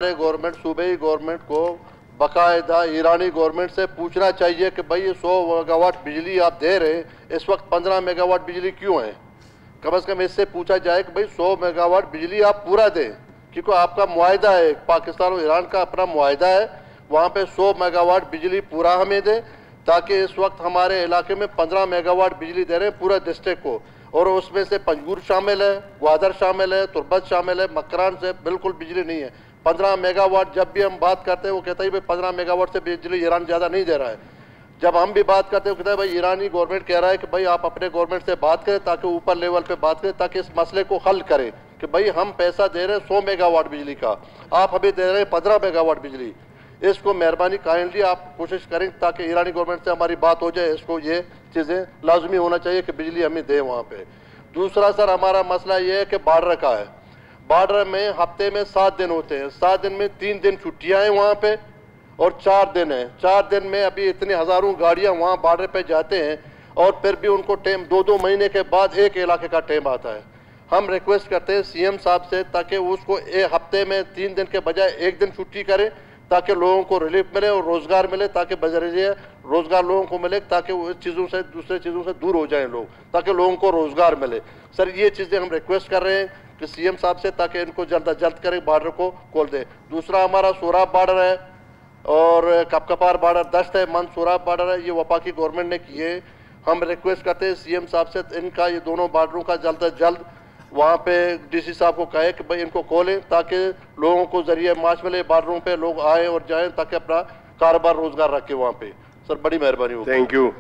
Government सूबे government को बाकायदा ईरानी गवर्नमेंट से पूछना चाहिए कि भाई ये 100 मेगावाट बिजली आप दे रहे हैं, इस वक्त 15 मेगावाट बिजली क्यों है। कम से कम इससे पूछा जाए कि भाई 100 मेगावाट बिजली आप पूरा दें, क्योंकि आपका मुआहदा है, पाकिस्तान और ईरान का अपना मुआहदा है, वहाँ पे 100 मेगावाट बिजली पूरा हमें दें, ताकि इस वक्त हमारे इलाके में 15 मेगावाट बिजली दे रहे हैं पूरा डिस्ट्रिक्ट को, और उसमें से पंजगूर शामिल है, ग्वादर शामिल है, तुर्बत शामिल है, मकरान से बिल्कुल बिजली नहीं है। 15 मेगावाट जब भी हम बात करते हैं वो कहता है भाई 15 मेगावाट से बिजली ईरान ज़्यादा नहीं दे रहा है। जब हम भी बात करते हैं वो कहता है भाई ईरानी गवर्नमेंट कह रहा है कि भाई आप अपने गवर्नमेंट से बात करें, ताकि ऊपर लेवल पे बात करें, ताकि इस मसले को हल करें कि भाई हम पैसा दे रहे हैं 100 मेगावाट बिजली का, आप हमें दे रहे हैं 15 मेगावाट बिजली। इसको मेहरबानी काइंडली आप कोशिश करें ताकि ईरानी गवर्नमेंट से हमारी बात हो जाए। इसको ये चीज़ें लाजमी होना चाहिए कि बिजली हमें दें वहाँ पे। दूसरा सर हमारा मसला ये है कि बॉर्डर का है। बॉर्डर में हफ्ते में 7 दिन होते हैं, 7 दिन में 3 दिन छुट्टियाँ हैं वहाँ पे और 4 दिन हैं। 4 दिन में अभी इतने हज़ारों गाड़ियाँ वहाँ बॉर्डर पे जाते हैं और फिर भी उनको टाइम 2-2 महीने के बाद एक इलाके का टाइम आता है। हम रिक्वेस्ट करते हैं सीएम साहब से ताकि उसको एक हफ्ते में 3 दिन के बजाय 1 दिन छुट्टी करें, ताकि लोगों को रिलीफ मिले और रोज़गार मिले, ताकि बजरिए रोज़गार लोगों को मिले, ताकि वो इस चीज़ों से दूसरे चीज़ों से दूर हो जाएं लोग, ताकि लोगों को रोज़गार मिले। सर ये चीज़ें हम रिक्वेस्ट कर रहे हैं कि सीएम साहब से, ताकि इनको जल्द अज जल्द करें, बॉर्डर को खोल दें। दूसरा हमारा सोराब बॉर्डर है और कपकपार बॉर्डर दस्त है, मन सोराब बॉर्डर है, ये वफाकी गवर्नमेंट ने किए। हम रिक्वेस्ट करते हैं सीएम साहब से इनका ये दोनों बॉर्डरों का जल्द अज जल्द वहाँ पे डीसी साहब को कहे कि भाई इनको खोलें, ताकि लोगों को जरिए मार्च मिले, बॉर्डरों पे लोग आए और जाएं, ताकि अपना कारोबार रोजगार रखें वहाँ पे। सर बड़ी मेहरबानी होगी। Thank you.